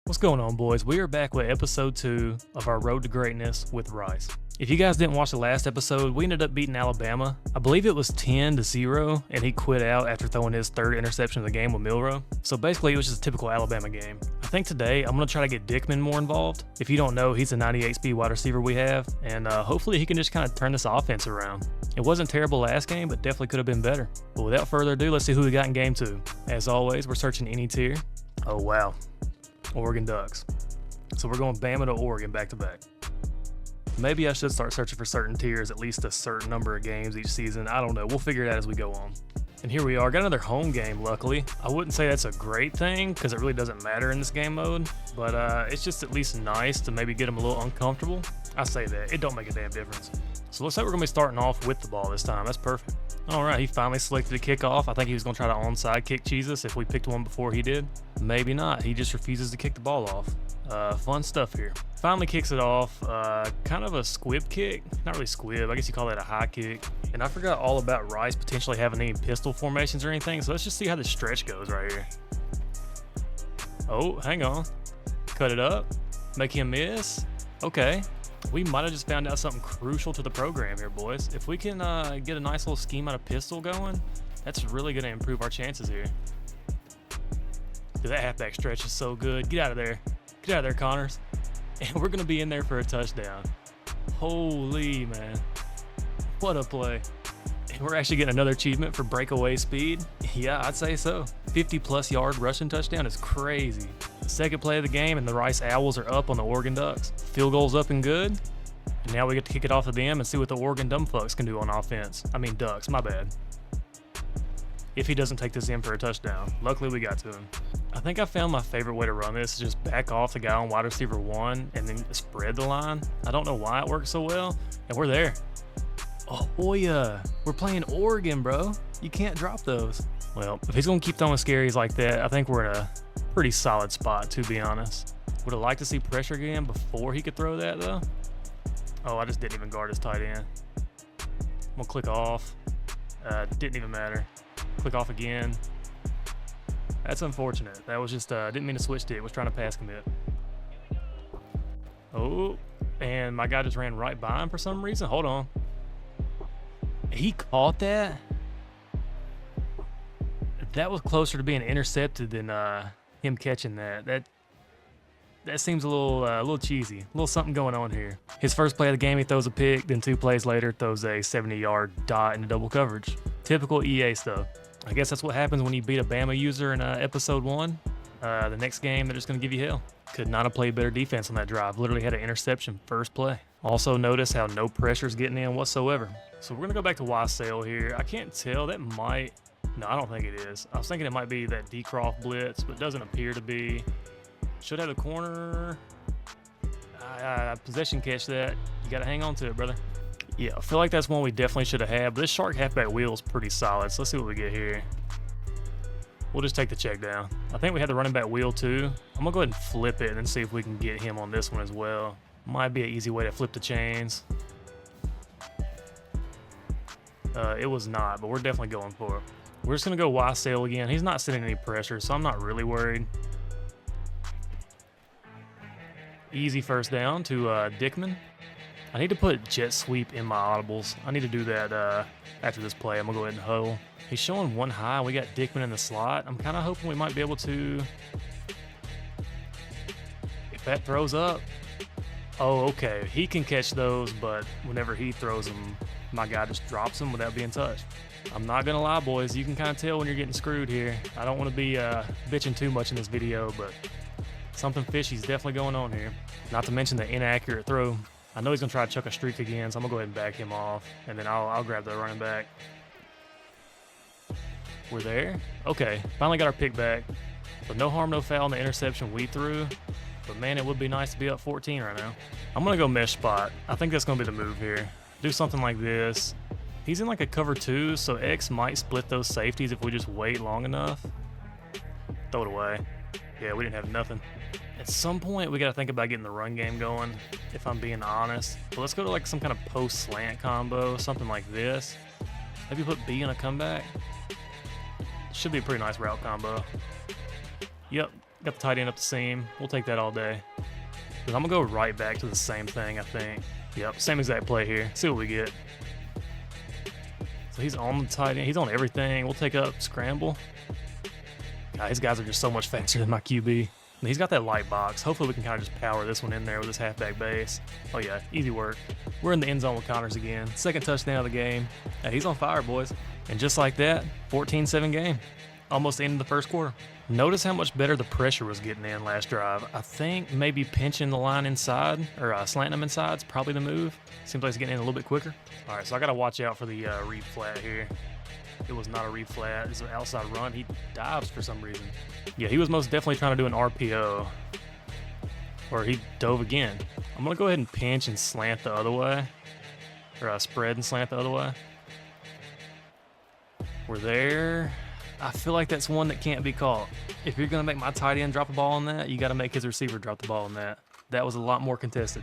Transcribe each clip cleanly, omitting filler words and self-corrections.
What's going on, boys? We are back with episode 2 of our Road to Greatness with Rice. If you guys didn't watch the last episode, we ended up beating Alabama. I believe it was 10-0, and he quit out after throwing his third interception of the game with Milroe. So basically, it was just a typical Alabama game. I think today, I'm going to try to get Dickman more involved. If you don't know, he's a 98 speed wide receiver we have, and hopefully he can just kind of turn this offense around. It wasn't terrible last game, but definitely could have been better. But without further ado, let's see who we got in game 2. As always, we're searching any tier. Oh, wow. Oregon Ducks. So we're going Bama to Oregon back to back. Maybe I should start searching for certain tiers, at least a certain number of games each season. I don't know. We'll figure it out as we go on. And here we are. Got another home game, luckily. I wouldn't say that's a great thing because it really doesn't matter in this game mode, but it's just at least nice to maybe get them a little uncomfortable. I say that. It don't make a damn difference. So looks like we're going to be starting off with the ball this time. That's perfect. All right, he finally selected a kickoff. I think he was going to try to onside kick Jesus if we picked one before he did. Maybe not. He just refuses to kick the ball off. Fun stuff here. Finally kicks it off. Kind of a squib kick. Not really squib. I guess you call that a high kick. And I forgot all about Rice potentially having any pistol formations or anything. So let's just see how this stretch goes right here. Oh, hang on. Cut it up. Make him miss. Okay. We might have just found out something crucial to the program here, boys. If we can get a nice little scheme out of pistol going, that's really going to improve our chances here. Dude, that halfback stretch is so good. Get out of there. Get out of there, Connors. And we're going to be in there for a touchdown. Holy, man. What a play. And we're actually getting another achievement for breakaway speed. Yeah, I'd say so. 50-plus yard rushing touchdown is crazy. Second play of the game, and the Rice Owls are up on the Oregon Ducks. Field goal's up and good. And now we get to kick it off to them and see what the Oregon Dumbfucks can do on offense. I mean Ducks, my bad. If he doesn't take this in for a touchdown. Luckily, we got to him. I think I found my favorite way to run this is just back off the guy on wide receiver 1 and then spread the line. I don't know why it works so well, and we're there. Oh, boy, we're playing Oregon, bro. You can't drop those. Well, if he's going to keep throwing scaries like that, I think we're in a pretty solid spot, to be honest. Would have liked to see pressure again before he could throw that, though. Oh, I just didn't even guard his tight end. I'm going to click off. Didn't even matter. Click off again. That's unfortunate. That was just, didn't mean to switch stick. Was trying to pass commit. Oh, and my guy just ran right by him for some reason. Hold on. He caught that? That was closer to being intercepted than him catching that. That seems a little cheesy. A little something going on here. His first play of the game, he throws a pick. Then 2 plays later, throws a 70-yard dot into double coverage. Typical EA stuff. I guess that's what happens when you beat a Bama user in episode 1. The next game, they're just going to give you hell. Could not have played better defense on that drive. Literally had an interception first play. Also notice how no pressure's getting in whatsoever. So we're going to go back to Wassail here. I can't tell. That might... No, I don't think it is. I was thinking it might be that D-Croft blitz, but it doesn't appear to be. Should have the corner. Possession catch that. You got to hang on to it, brother. Yeah, I feel like that's one we definitely should have had, but this shark halfback wheel is pretty solid, so let's see what we get here. We'll just take the check down. I think we had the running back wheel too. I'm going to go ahead and flip it and see if we can get him on this one as well. Might be an easy way to flip the chains. It was not, but we're definitely going for it. We're just going to go Wassail again. He's not sending any pressure, so I'm not really worried. Easy first down to Dickman. I need to put jet sweep in my audibles. I need to do that after this play. I'm going to go ahead and huddle. He's showing one high. We got Dickman in the slot. I'm kind of hoping we might be able to... If that throws up... Oh, okay. He can catch those, but whenever he throws them, my guy just drops them without being touched. I'm not going to lie, boys. You can kind of tell when you're getting screwed here. I don't want to be bitching too much in this video, but something fishy's definitely going on here. Not to mention the inaccurate throw. I know he's going to try to chuck a streak again, so I'm going to go ahead and back him off, and then I'll grab the running back. We're there. Okay, finally got our pick back. But no harm, no foul in the interception we threw. But man, it would be nice to be up 14 right now. I'm going to go mesh spot. I think that's going to be the move here. Do something like this. He's in like a cover 2, so X might split those safeties if we just wait long enough. Throw it away. Yeah, we didn't have nothing. At some point, we got to think about getting the run game going, if I'm being honest. But let's go to like some kind of post slant combo, something like this. Maybe put B in a comeback. Should be a pretty nice route combo. Yep, Got the tight end up the seam. We'll take that all day. I'm gonna go right back to the same thing, I think. Yep, same exact play here. See what we get. So he's on the tight end. He's on everything. We'll take up scramble. God, these guys are just so much faster than my QB. And he's got that light box. Hopefully we can kind of just power this one in there with this halfback base. Oh yeah, easy work. We're in the end zone with Connors again. Second touchdown of the game. Hey, he's on fire, boys. And just like that, 14-7 game. Almost the end of the first quarter. Notice how much better the pressure was getting in last drive. I think maybe pinching the line inside or slanting them inside is probably the move. Seems like it's getting in a little bit quicker. All right, so I got to watch out for the read flat here. It was not a read flat. It's an outside run. He dives for some reason. Yeah, he was most definitely trying to do an RPO. Or he dove again. I'm going to go ahead and pinch and slant the other way. Or spread and slant the other way. We're there. I feel like that's one that can't be caught. If you're going to make my tight end drop a ball on that, you got to make his receiver drop the ball on that. That was a lot more contested.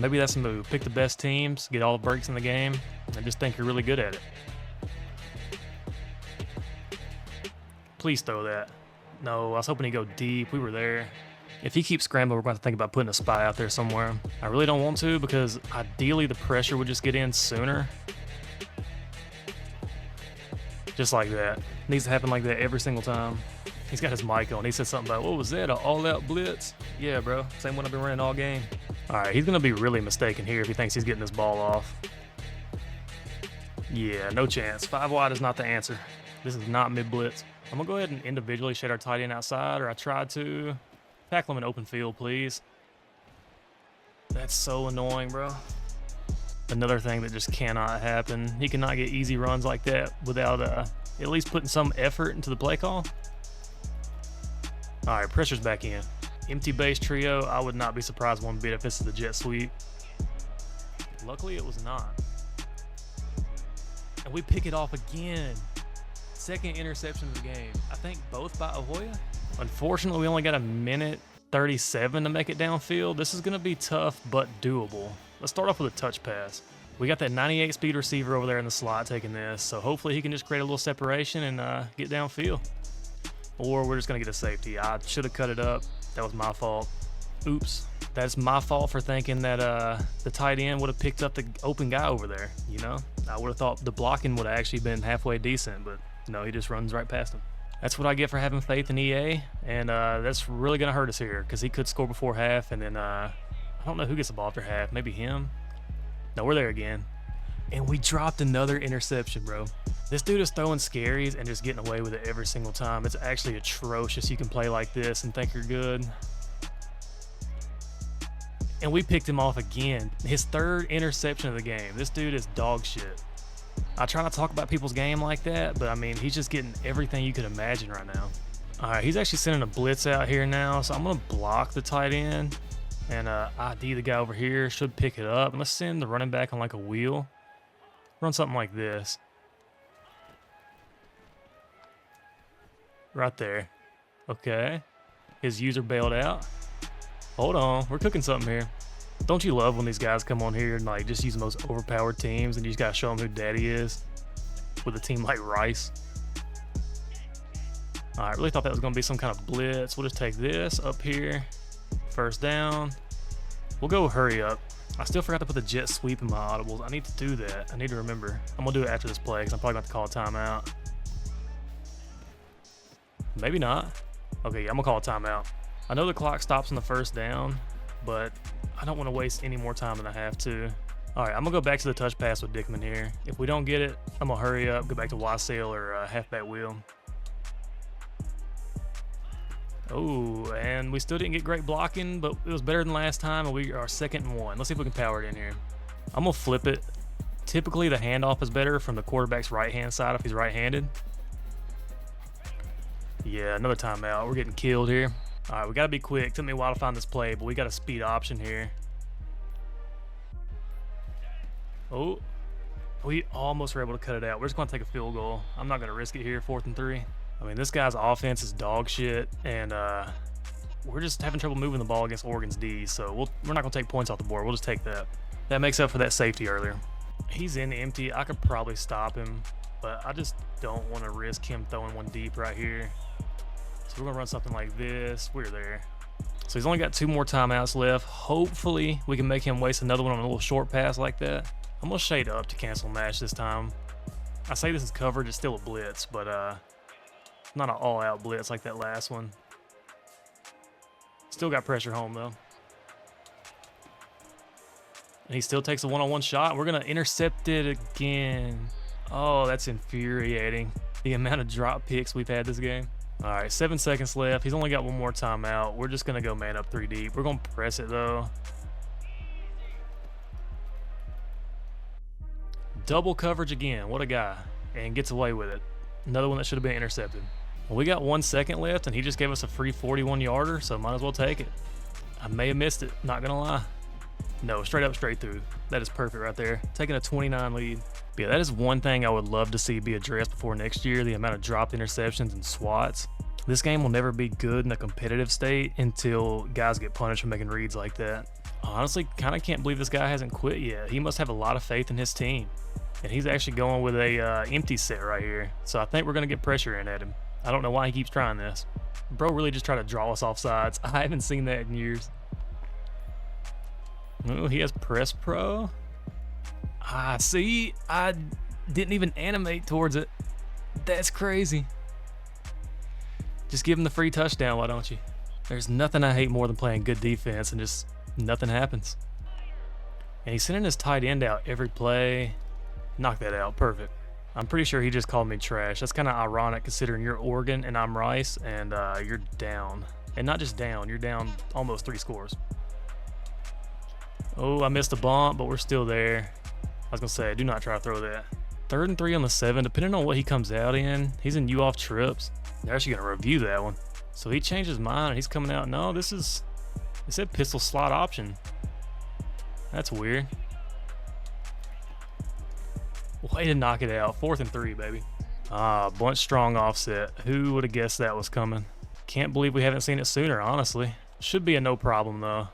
Maybe that's a move. Pick the best teams, get all the breaks in the game, and just think you're really good at it. Please throw that. No, I was hoping he'd go deep. We were there. If he keeps scrambling, we're going to think about putting a spy out there somewhere. I really don't want to because ideally the pressure would just get in sooner. Just like that. Needs to happen like that every single time. He's got his mic on. He said something about, what was that, an all-out blitz? Yeah, bro. Same one I've been running all game. All right, he's going to be really mistaken here if he thinks he's getting this ball off. Yeah, no chance. 5 wide is not the answer. This is not mid-blitz. I'm going to go ahead and individually shade our tight end outside, or I tried to. Tackle him in open field, please. That's so annoying, bro. Another thing that just cannot happen. He cannot get easy runs like that without at least putting some effort into the play call. All right, pressure's back in. Empty base trio. I would not be surprised one bit if this is the jet sweep. Luckily, it was not. And we pick it off again. Second interception of the game. I think both by Ahoya. Unfortunately, we only got a minute 37 to make it downfield. This is going to be tough, but doable. Let's start off with a touch pass. We got that 98 speed receiver over there in the slot taking this, so hopefully he can just create a little separation and get downfield. Or we're just going to get a safety. I should have cut it up. That was my fault. Oops. That's my fault for thinking that the tight end would have picked up the open guy over there, you know? I would have thought the blocking would have actually been halfway decent, but no, he just runs right past him. That's what I get for having faith in EA, and that's really going to hurt us here because he could score before half, and then I don't know who gets the ball after half. Maybe him? No, we're there again. And we dropped another interception, bro. This dude is throwing scaries and just getting away with it every single time. It's actually atrocious you can play like this and think you're good. And we picked him off again. His third interception of the game. This dude is dog shit. I try not to talk about people's game like that, but I mean, he's just getting everything you could imagine right now. All right, he's actually sending a blitz out here now, so I'm going to block the tight end. And ID, the guy over here, should pick it up. And let's send the running back on like a wheel. Run something like this. Right there. Okay. His user bailed out. Hold on, we're cooking something here. Don't you love when these guys come on here and like just use the most overpowered teams and you just gotta show them who daddy is with a team like Rice? All right, really thought that was gonna be some kind of blitz. We'll just take this up here. First down. We'll go hurry up. I still forgot to put the jet sweep in my audibles. I need to do that. I need to remember. I'm gonna do it after this play because I'm probably gonna have to call a timeout. Maybe not. Okay, I'm gonna call a timeout. I know the clock stops on the first down, but I don't want to waste any more time than I have to. All right, I'm gonna go back to the touch pass with Dickman here. If we don't get it, I'm gonna hurry up, go back to Y-sail or halfback wheel. Oh, and we still didn't get great blocking, but it was better than last time, and we are 2nd and 1. Let's see if we can power it in here. I'm gonna flip it. Typically, the handoff is better from the quarterback's right-hand side if he's right-handed. Yeah, another timeout. We're getting killed here. All right, we got to be quick. Took me a while to find this play, but we got a speed option here. Oh, we almost were able to cut it out. We're just going to take a field goal. I'm not going to risk it here, 4th and 3. I mean, this guy's offense is dog shit, and we're just having trouble moving the ball against Oregon's D, so we're not going to take points off the board. We'll just take that. That makes up for that safety earlier. He's in empty. I could probably stop him, but I just don't want to risk him throwing one deep right here. So we're gonna run something like this. We're there. So he's only got 2 more timeouts left. Hopefully we can make him waste another one on a little short pass like that. I'm gonna shade up to cancel match this time. I say this is coverage, it's still a blitz, but not an all-out blitz like that last one. Still got pressure home though. And he still takes a one-on-one shot. We're gonna intercept it again. Oh, that's infuriating. The amount of drop picks we've had this game. All right, 7 seconds left. He's only got 1 more timeout. We're just gonna go man up 3 deep. We're gonna press it though. Double coverage again. What a guy. And gets away with it. Another one that should have been intercepted. Well, we got 1 second left, and he just gave us a free 41-yarder, so might as well take it. I may have missed it, not gonna lie. No, straight up, straight through. That is perfect right there. Taking a 29 lead. But yeah, that is one thing I would love to see be addressed before next year, the amount of dropped interceptions and swats. This game will never be good in a competitive state until guys get punished for making reads like that. Honestly, kind of can't believe this guy hasn't quit yet. He must have a lot of faith in his team. And he's actually going with a empty set right here. So I think we're going to get pressure in at him. I don't know why he keeps trying this. Bro really just tried to draw us off sides. I haven't seen that in years. Oh, he has press pro. Ah, see, I didn't even animate towards it. That's crazy. Just give him the free touchdown, why don't you? There's nothing I hate more than playing good defense and just nothing happens. And he's sending his tight end out every play. Knock that out, perfect. I'm pretty sure he just called me trash. That's kind of ironic considering you're Oregon and I'm Rice, and you're down. And not just down, you're down almost 3 scores. Oh, I missed a bump, but we're still there. I was gonna say, do not try to throw that. 3rd and 3 on the 7, depending on what he comes out in. He's in you off trips. They're actually gonna review that one. So he changed his mind and he's coming out. No, it said pistol slot option. That's weird. Way to knock it out. 4th and 3, baby. Ah, bunch strong offset. Who would have guessed that was coming? Can't believe we haven't seen it sooner, honestly. Should be a no problem, though.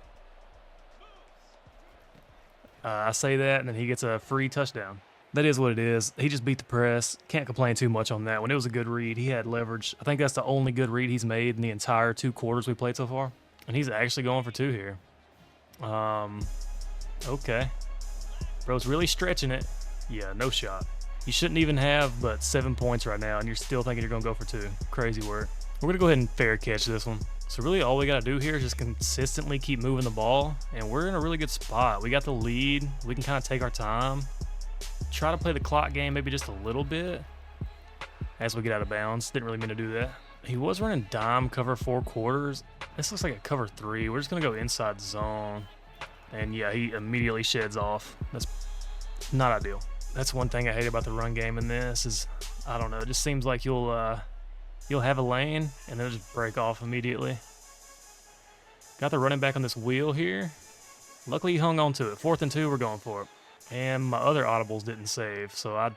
I say that, and then he gets a free touchdown. That is what it is. He just beat the press. Can't complain too much on that one. It was a good read. He had leverage. I think that's the only good read he's made in the entire 2 quarters we played so far. And he's actually going for 2 here. Okay. Bro's really stretching it. Yeah, no shot. You shouldn't even have but 7 points right now, and you're still thinking you're going to go for 2. Crazy work. We're going to go ahead and fair catch this one. So really all we got to do here is just consistently keep moving the ball, and we're in a really good spot. We got the lead. We can kind of take our time. Try to play the clock game maybe just a little bit as we get out of bounds. Didn't really mean to do that. He was running dime cover 4 quarters. This looks like a cover 3. We're just going to go inside zone. And yeah, he immediately sheds off. That's not ideal. That's one thing I hate about the run game in this is, I don't know, it just seems like you'll have a lane and then it'll just break off immediately. Got the running back on this wheel here. Luckily he hung on to it. 4th and 2, we're going for it. And my other audibles didn't save, so I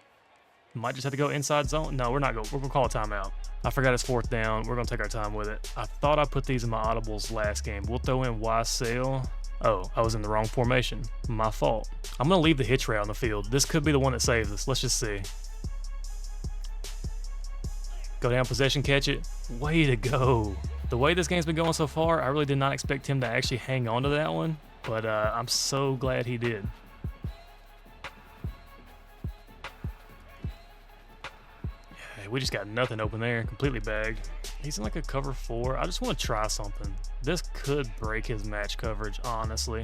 might just have to go inside zone. No, we're not going. We're going to call a timeout. I forgot it's 4th down. We're going to take our time with it. I thought I put these in my audibles last game. We'll throw in Y sail. Oh, I was in the wrong formation. My fault. I'm going to leave the hitch route on the field. This could be the one that saves us. Let's just see. Go down, possession, catch it. Way to go. The way this game's been going so far, I really did not expect him to actually hang on to that one, but I'm so glad he did. Yeah, we just got nothing open there. Completely bagged. He's in like a cover 4. I just want to try something. This could break his match coverage, honestly.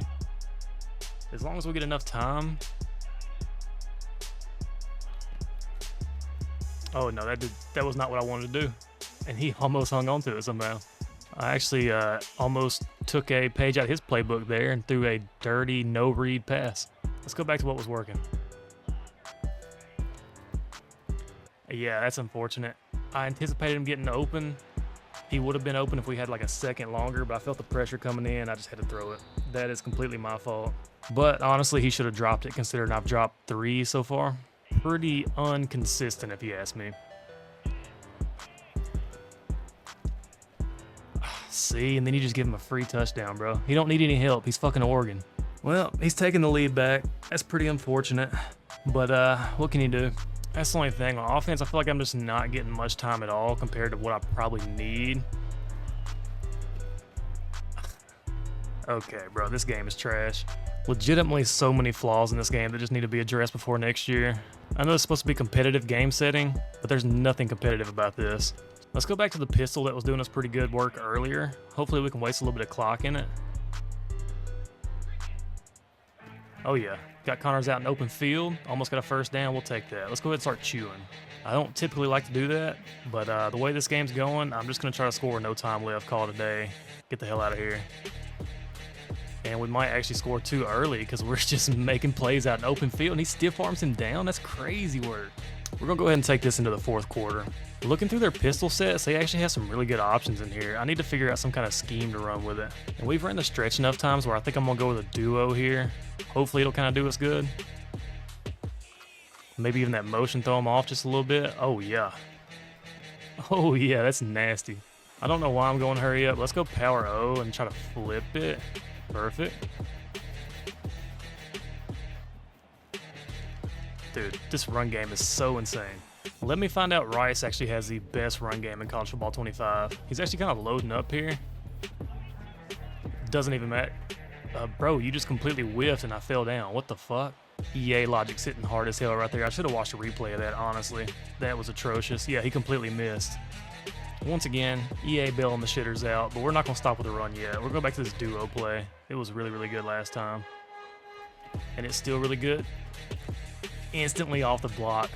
As long as we get enough time. Oh no, that was not what I wanted to do. And he almost hung on to it somehow. I actually almost took a page out of his playbook there and threw a dirty no-read pass. Let's go back to what was working. Yeah, that's unfortunate. I anticipated him getting open. He would have been open if we had like a second longer, but I felt the pressure coming in. I just had to throw it. That is completely my fault. But honestly, he should have dropped it considering I've dropped 3 so far. Pretty inconsistent if you ask me. See, and then you just give him a free touchdown, bro. He don't need any help. He's fucking Oregon. Well, he's taking the lead back. That's pretty unfortunate. But what can you do? That's the only thing. On offense, I feel like I'm just not getting much time at all compared to what I probably need. Okay, bro, this game is trash. Legitimately so many flaws in this game that just need to be addressed before next year. I know it's supposed to be competitive game setting, but there's nothing competitive about this. Let's go back to the pistol that was doing us pretty good work earlier. Hopefully we can waste a little bit of clock in it. Oh yeah, got Connors out in open field. Almost got a first down, we'll take that. Let's go ahead and start chewing. I don't typically like to do that, but the way this game's going, I'm just gonna try to score with no time left, call it a day. Get the hell out of here. And we might actually score too early because we're just making plays out in open field and he stiff arms him down. That's crazy work. We're gonna go ahead and take this into the fourth quarter. Looking through their pistol sets, they actually have some really good options in here. I need to figure out some kind of scheme to run with it. And we've run the stretch enough times where I think I'm gonna go with a duo here. Hopefully it'll kind of do us good. Maybe even that motion throw him off just a little bit. Oh yeah. Oh yeah, that's nasty. I don't know why I'm going hurry up. Let's go power O and try to flip it. Perfect. Dude, this run game is so insane. Let me find out Rice actually has the best run game in college football 25. He's actually kind of loading up here. Doesn't even matter. Bro, you just completely whiffed and I fell down. What the fuck? EA logic's hitting hard as hell right there. I should have watched a replay of that, honestly. That was atrocious. Yeah, he completely missed. Once again, EA bailing the shitters out, but we're not going to stop with the run yet. We're going back to this duo play. It was really, really good last time. And it's still really good. Instantly off the block.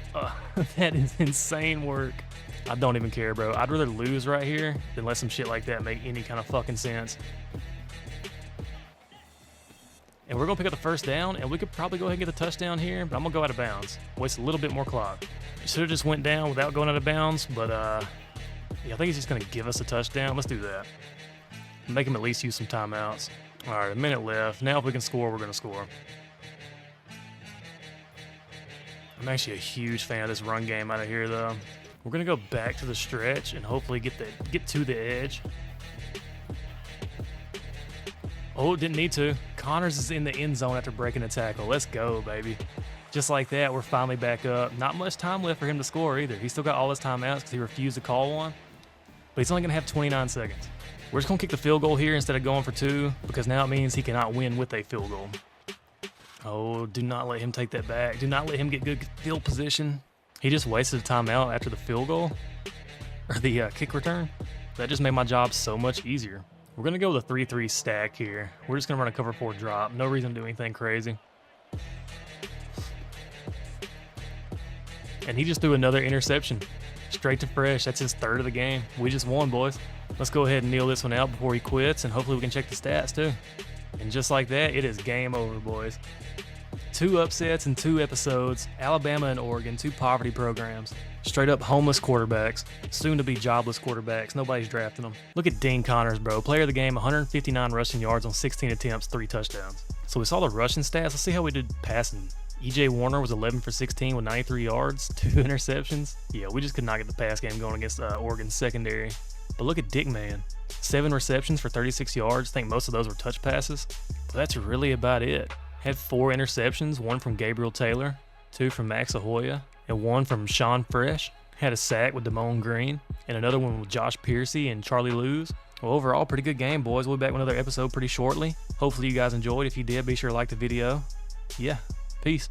That is insane work. I don't even care, bro. I'd rather lose right here than let some shit like that make any kind of fucking sense. And we're going to pick up the first down, and we could probably go ahead and get the touchdown here, but I'm going to go out of bounds. Waste a little bit more clock. Should have just went down without going out of bounds, but yeah, I think he's just going to give us a touchdown. Let's do that. Make him at least use some timeouts. All right, a minute left. Now if we can score, we're going to score. I'm actually a huge fan of this run game out of here, though. We're going to go back to the stretch and hopefully get to the edge. Oh, didn't need to. Connors is in the end zone after breaking a tackle. Let's go, baby. Just like that, we're finally back up. Not much time left for him to score either. He's still got all his timeouts because he refused to call one. But he's only going to have 29 seconds. We're just going to kick the field goal here instead of going for 2 because now it means he cannot win with a field goal. Oh, do not let him take that back. Do not let him get good field position. He just wasted a timeout after the field goal or the kick return. That just made my job so much easier. We're going to go with a 3-3 stack here. We're just going to run a cover 4 drop. No reason to do anything crazy. And he just threw another interception. Straight to fresh. That's his 3rd of the game. We just won, boys. Let's go ahead and kneel this one out before he quits, and hopefully we can check the stats too. And just like that, it is game over, boys. 2 upsets in 2 episodes. Alabama and Oregon, 2 poverty programs. Straight up homeless quarterbacks. Soon to be jobless quarterbacks. Nobody's drafting them. Look at Dean Connors, bro. Player of the game, 159 rushing yards on 16 attempts, 3 touchdowns. So we saw the rushing stats. Let's see how we did passing. EJ Warner was 11 for 16 with 93 yards, 2 interceptions. Yeah, we just could not get the pass game going against Oregon's secondary. But look at Dick Man. 7 receptions for 36 yards. I think most of those were touch passes. But that's really about it. Had 4 interceptions, 1 from Gabriel Taylor, 2 from Max Ahoya, and 1 from Sean Fresh. Had a sack with Damone Green, and another one with Josh Piercy and Charlie Lewis. Well, overall, pretty good game, boys. We'll be back with another episode pretty shortly. Hopefully you guys enjoyed. If you did, be sure to like the video. Yeah, peace.